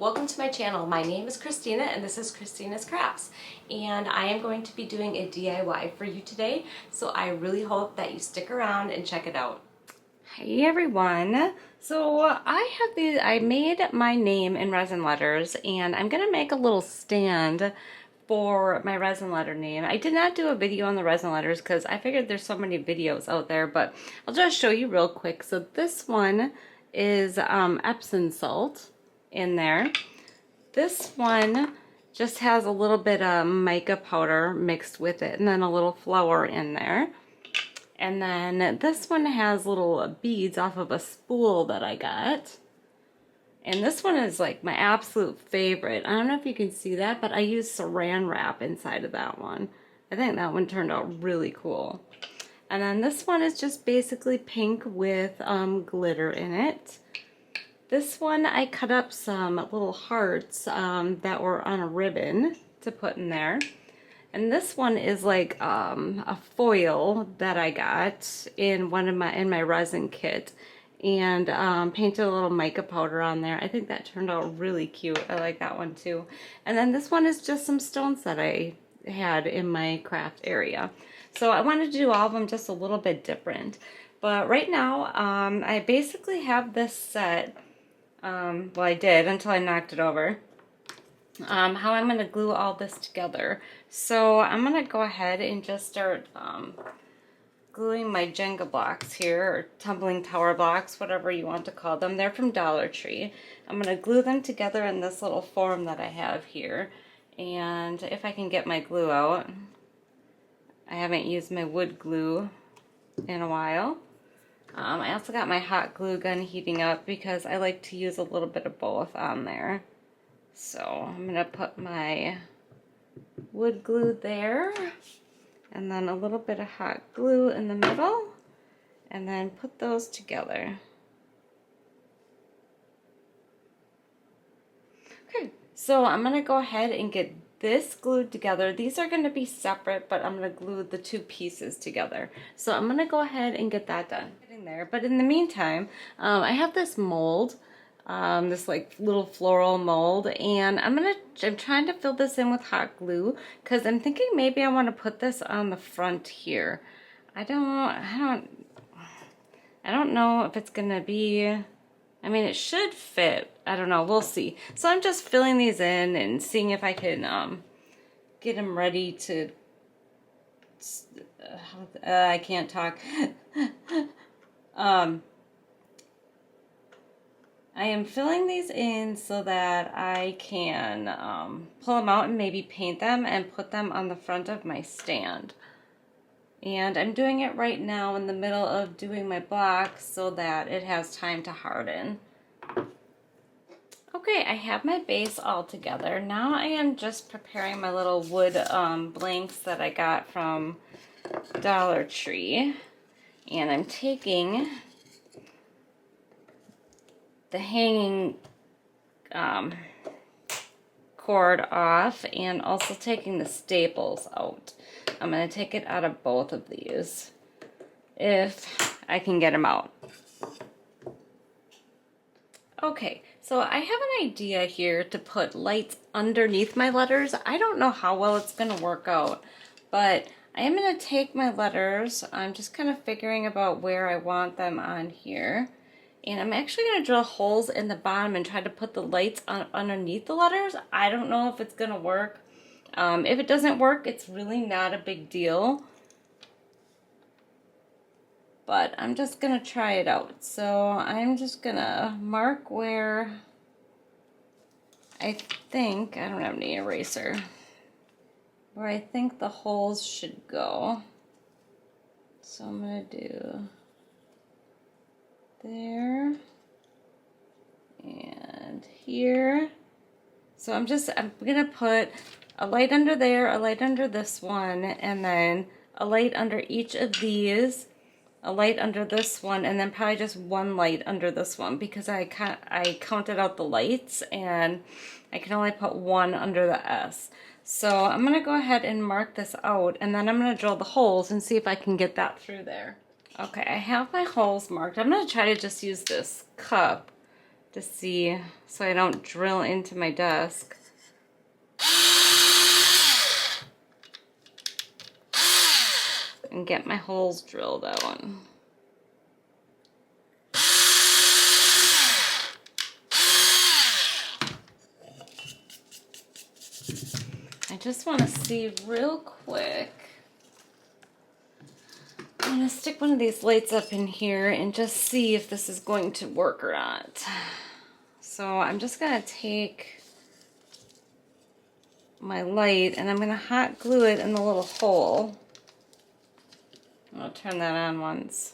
Welcome to my channel. My name is Christina and this is Christina's Crafts, and I am going to be doing a DIY for you today, so I really hope that you stick around and check it out. Hey everyone, so I made my name in resin letters, and I'm gonna make a little stand for my resin letter name. I did not do a video on the resin letters because I figured there's so many videos out there, but I'll just show you real quick. So this one is Epsom salt in there. This one just has a little bit of mica powder mixed with it, and then a little flour in there. And then this one has little beads off of a spool that I got. And this one is like my absolute favorite. I don't know if you can see that, but I used saran wrap inside of that one. I think that one turned out really cool. And then this one is just basically pink with glitter in it. This one I cut up some little hearts that were on a ribbon to put in there. And this one is like a foil that I got in my resin kit, and painted a little mica powder on there. I think that turned out really cute. I like that one too. And then this one is just some stones that I had in my craft area. So I wanted to do all of them just a little bit different. But right now I basically have this set. Well, I did until I knocked it over. How I'm going to glue all this together. So I'm going to go ahead and just start gluing my Jenga blocks here, or tumbling tower blocks, whatever you want to call them. They're from Dollar Tree. I'm going to glue them together in this little form that I have here. And if I can get my glue out, I haven't used my wood glue in a while. I also got my hot glue gun heating up because I like to use a little bit of both on there. So I'm going to put my wood glue there, and then a little bit of hot glue in the middle, and then put those together. Okay, so I'm going to go ahead and get this glued together. These are going to be separate, but I'm going to glue the two pieces together. So I'm going to go ahead and get that done. Getting there, but in the meantime, I have this mold. This like little floral mold, and I'm trying to fill this in with hot glue because I'm thinking maybe I want to put this on the front here. I don't know if it's gonna be, I mean, it should fit. I don't know, we'll see. So I'm just filling these in and seeing if I can get them ready to I can't talk. I am filling these in so that I can pull them out and maybe paint them and put them on the front of my stand. And I'm doing it right now in the middle of doing my blocks so that it has time to harden. Okay, I have my base all together. Now I am just preparing my little wood blanks that I got from Dollar Tree. And I'm taking the hanging cord off, and also taking the staples out. I'm going to take it out of both of these if I can get them out. Okay, so I have an idea here to put lights underneath my letters. I don't know how well it's going to work out, but I am going to take my letters. I'm just kind of figuring about where I want them on here. And I'm actually going to drill holes in the bottom and try to put the lights underneath the letters. I don't know if it's going to work. If it doesn't work, it's really not a big deal. But I'm just going to try it out. So I'm just going to mark where I think, I don't have any eraser, where I think the holes should go. So I'm going to do there and here. So I'm gonna put a light under there, a light under this one, and then a light under each of these, a light under this one, and then probably just one light under this one, because I counted out the lights and I can only put one under the S. So I'm gonna go ahead and mark this out, and then I'm gonna drill the holes and see if I can get that through there. Okay, I have my holes marked. I'm going to try to just use this cup to see so I don't drill into my desk. And get my holes drilled out. I just want to see real quick. I'm going to stick one of these lights up in here and just see if this is going to work or not. So I'm just going to take my light and I'm going to hot glue it in the little hole. I'll turn that on once.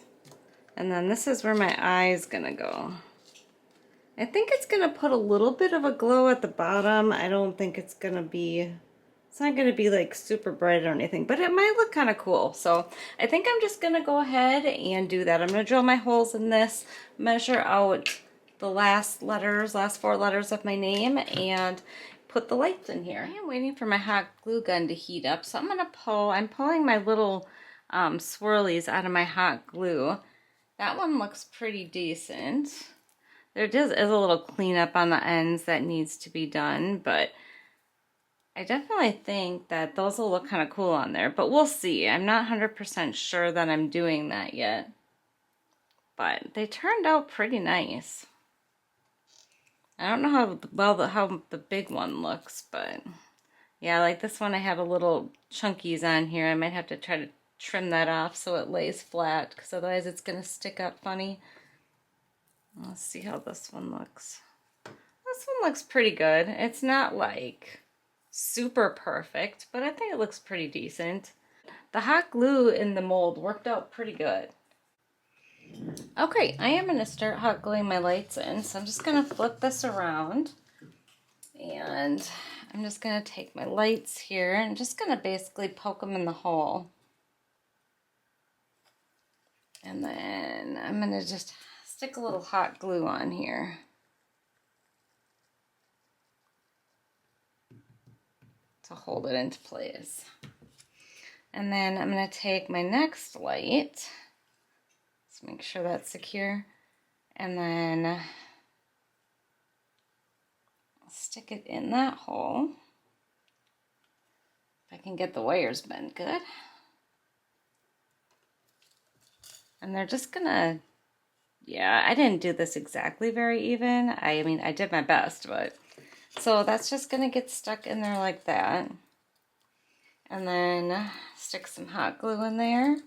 And then this is where my eye is going to go. I think it's going to put a little bit of a glow at the bottom. I don't think it's going to be... It's not going to be like super bright or anything, but it might look kind of cool. So I think I'm just going to go ahead and do that. I'm going to drill my holes in this, measure out the last four letters of my name, and put the lights in here. I am waiting for my hot glue gun to heat up, so I'm pulling my little swirlies out of my hot glue. That one looks pretty decent. There is a little cleanup on the ends that needs to be done, but I definitely think that those will look kind of cool on there, but we'll see. I'm not 100% sure that I'm doing that yet, but they turned out pretty nice. I don't know how the big one looks, but yeah, like this one I have a little chunkies on here. I might have to try to trim that off so it lays flat, because otherwise it's going to stick up funny. Let's see how this one looks. This one looks pretty good. It's not like super perfect, but I think it looks pretty decent. The hot glue in the mold worked out pretty good. Okay, I am going to start hot gluing my lights in, so I'm just going to flip this around, and I'm just going to take my lights here and just going to basically poke them in the hole. And then I'm going to just stick a little hot glue on here. To hold it into place. And then I'm going to take my next light, let's make sure that's secure, and then I'll stick it in that hole. If I can get the wires bent good. And they're just gonna, yeah, I didn't do this exactly very even. I mean, I did my best, but so that's just gonna get stuck in there like that. And then stick some hot glue in there.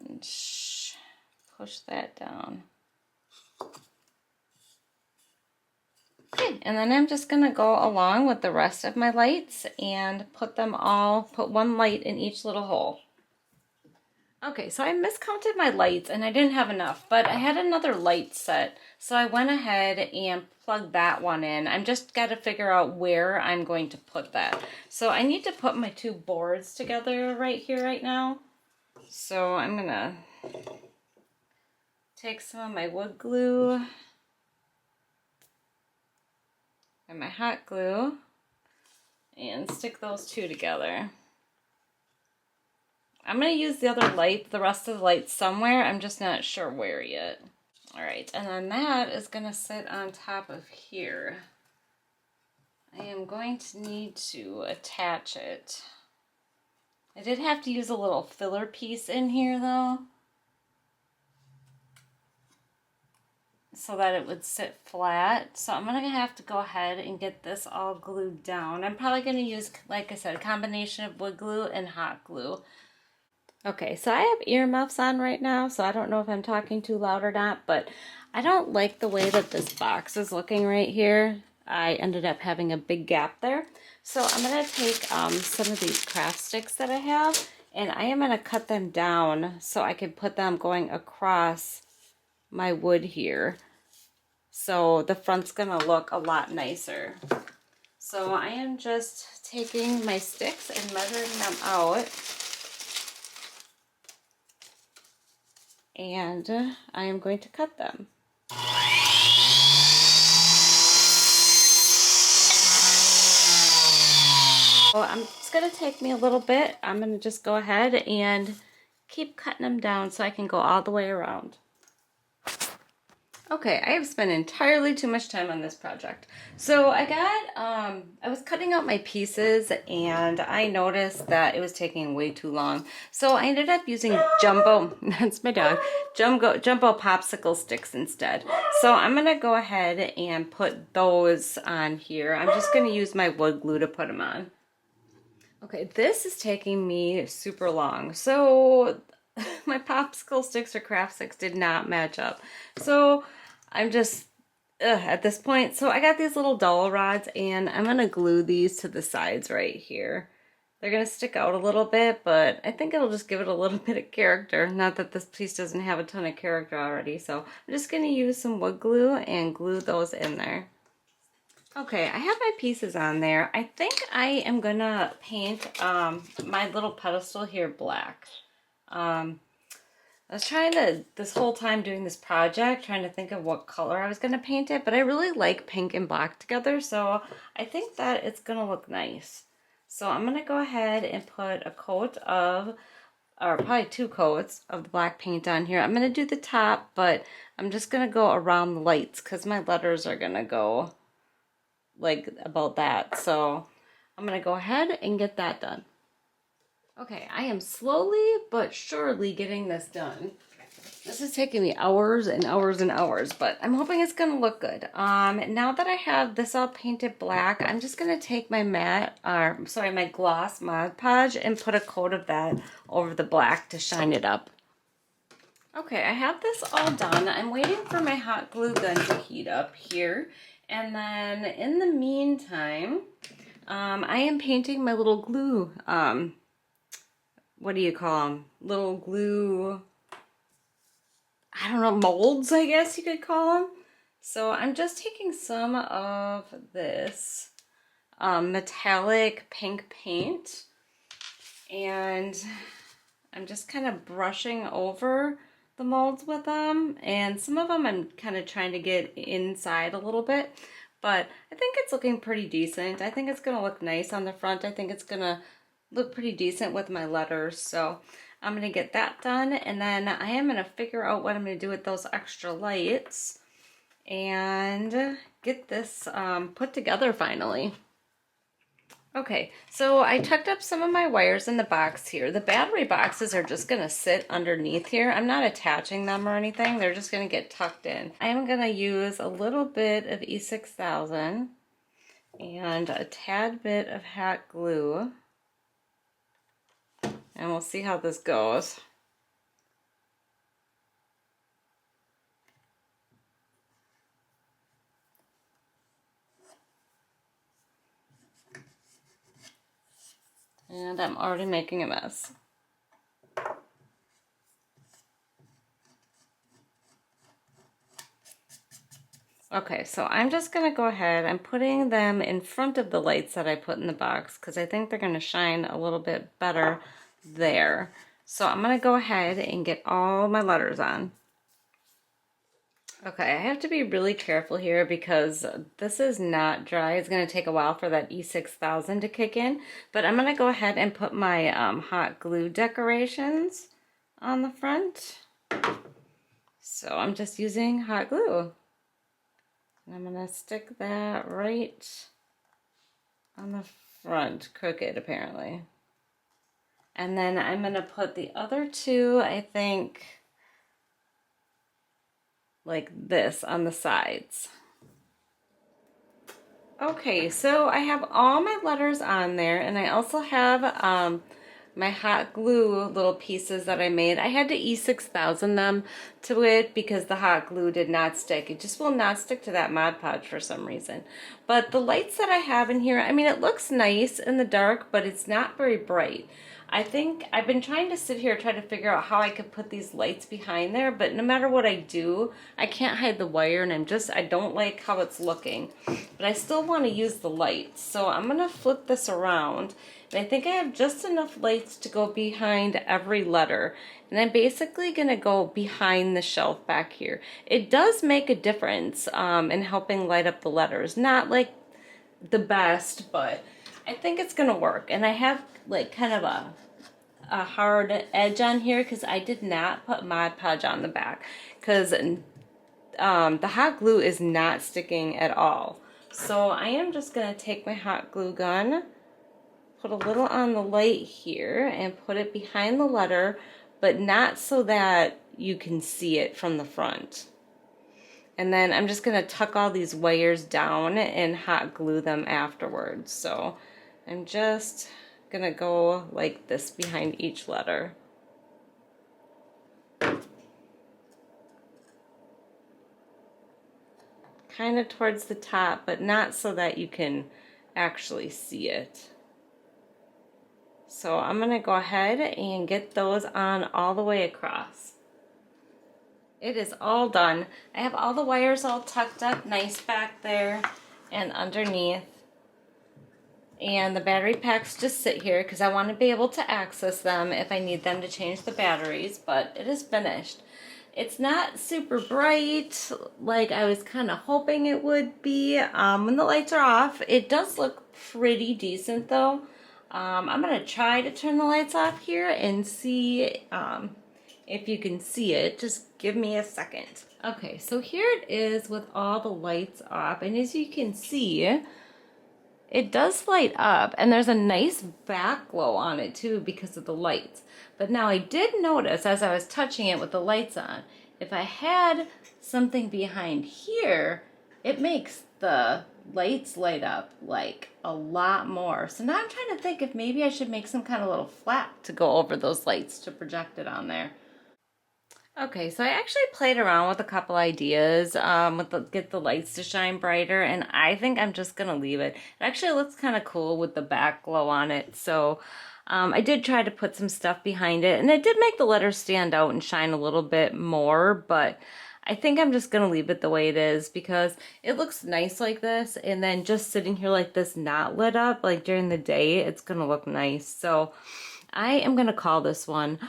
And push that down. Okay, and then I'm just gonna go along with the rest of my lights and put one light in each little hole. Okay, so I miscounted my lights and I didn't have enough, but I had another light set, so I went ahead and plugged that one in. I'm just got to figure out where I'm going to put that. So I need to put my two boards together right here, right now. So I'm gonna take some of my wood glue and my hot glue and stick those two together. I'm going to use the rest of the light somewhere. I'm just not sure where yet. All right, and then that is going to sit on top of here. I am going to need to attach it. I did have to use a little filler piece in here though, so that it would sit flat. So I'm going to have to go ahead and get this all glued down. I'm probably going to use, like I said, a combination of wood glue and hot glue. Okay, so I have earmuffs on right now, so I don't know if I'm talking too loud or not, but I don't like the way that this box is looking right here. I ended up having a big gap there. So I'm going to take some of these craft sticks that I have, and I am going to cut them down so I can put them going across my wood here. So the front's going to look a lot nicer. So I am just taking my sticks and measuring them out. And I am going to cut them. So I'm just gonna take me a little bit. I'm gonna just go ahead and keep cutting them down so I can go all the way around. Okay, I have spent entirely too much time on this project. So I was cutting out my pieces and I noticed that it was taking way too long. So I ended up using jumbo, that's my dog, jumbo popsicle sticks instead. So I'm gonna go ahead and put those on here. I'm just gonna use my wood glue to put them on. Okay, this is taking me super long. So my popsicle sticks or craft sticks did not match up. So I'm just at this point. So I got these little dowel rods and I'm gonna glue these to the sides right here. They're gonna stick out a little bit, but I think it'll just give it a little bit of character. Not that this piece doesn't have a ton of character already. So I'm just gonna use some wood glue and glue those in there. Okay, I have my pieces on there. I think I am gonna paint my little pedestal here black. I was trying to, this whole time doing this project, trying to think of what color I was gonna paint it, but I really like pink and black together, so I think that it's gonna look nice. So I'm gonna go ahead and put a coat of, or probably 2 coats of the black paint on here. I'm gonna do the top, but I'm just gonna go around the lights because my letters are gonna go like about that. So I'm gonna go ahead and get that done. Okay, I am slowly but surely getting this done. This is taking me hours and hours and hours, but I'm hoping it's gonna look good. Now that I have this all painted black, I'm just gonna take my my gloss Mod Podge and put a coat of that over the black to shine it up. Okay, I have this all done. I'm waiting for my hot glue gun to heat up here. And then in the meantime, I am painting my little glue, what do you call them? Little glue, I don't know, molds, I guess you could call them. So I'm just taking some of this metallic pink paint and I'm just kind of brushing over the molds with them, and some of them I'm kind of trying to get inside a little bit, but I think it's looking pretty decent. I think it's gonna look nice on the front. I think it's gonna look pretty decent with my letters, so I'm gonna get that done, and then I am gonna figure out what I'm gonna do with those extra lights and get this put together finally. Okay, so I tucked up some of my wires in the box here. The battery boxes are just gonna sit underneath here. I'm not attaching them or anything. They're just gonna get tucked in. I am gonna use a little bit of E6000 and a tad bit of hot glue. And we'll see how this goes. And I'm already making a mess. Okay, so I'm just gonna go ahead, I'm putting them in front of the lights that I put in the box because I think they're gonna shine a little bit better there. So I'm gonna go ahead and get all my letters on. Okay, I have to be really careful here because this is not dry. It's going to take a while for that E6000 to kick in, but I'm going to go ahead and put my hot glue decorations on the front. So I'm just using hot glue. And I'm going to stick that right on the front, crooked apparently. And then I'm going to put the other 2, I think, like this on the sides. Okay, so I have all my letters on there, and I also have my hot glue little pieces that I made. I had to E6000 them to it because the hot glue did not stick. It just will not stick to that Mod Podge for some reason. But the lights that I have in here, I mean, it looks nice in the dark, but it's not very bright. I think I've been trying to sit here try to figure out how I could put these lights behind there, but no matter what I do, I can't hide the wire, and I don't like how it's looking. But I still want to use the lights, so I'm going to flip this around, and I think I have just enough lights to go behind every letter. And I'm basically going to go behind the shelf back here. It does make a difference in helping light up the letters. Not like the best, but I think it's gonna work. And I have like kind of a hard edge on here because I did not put Mod Podge on the back because the hot glue is not sticking at all. So I am just gonna take my hot glue gun, put a little on the light here and put it behind the letter, but not so that you can see it from the front. And then I'm just gonna tuck all these wires down and hot glue them afterwards. So I'm just gonna go like this behind each letter. Kind of towards the top, but not so that you can actually see it. So I'm gonna go ahead and get those on all the way across. It is all done. I have all the wires all tucked up nice back there and underneath. And the battery packs just sit here because I want to be able to access them if I need them to change the batteries, but it is finished. It's not super bright like I was kind of hoping it would be when the lights are off. It does look pretty decent though. I'm going to try to turn the lights off here and see if you can see it. Just give me a second. Okay, so here it is with all the lights off, and as you can see, it does light up, and there's a nice back glow on it too because of the lights. But now I did notice as I was touching it with the lights on, if I had something behind here, it makes the lights light up like a lot more. So now I'm trying to think if maybe I should make some kind of little flap to go over those lights to project it on there. Okay, so I actually played around with a couple ideas get the lights to shine brighter, and I think I'm just gonna leave it. It actually looks kind of cool with the back glow on it, so I did try to put some stuff behind it, and it did make the letters stand out and shine a little bit more, but I think I'm just gonna leave it the way it is because it looks nice like this, and then just sitting here like this not lit up, like during the day, it's gonna look nice. So I am gonna call this one.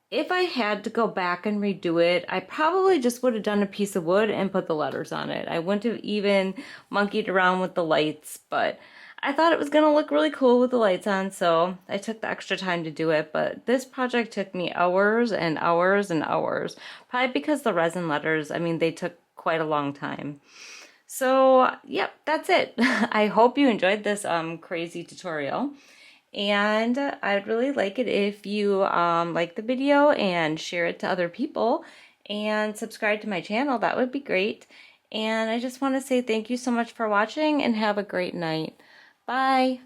If I had to go back and redo it, I probably just would have done a piece of wood and put the letters on it. I wouldn't have even monkeyed around with the lights, but I thought it was going to look really cool with the lights on, so I took the extra time to do it. But this project took me hours and hours and hours, probably because the resin letters, I mean, they took quite a long time. So, yep, that's it. I hope you enjoyed this crazy tutorial. And I'd really like it if you like the video and share it to other people and subscribe to my channel. That would be great. And I just want to say thank you so much for watching and have a great night. Bye.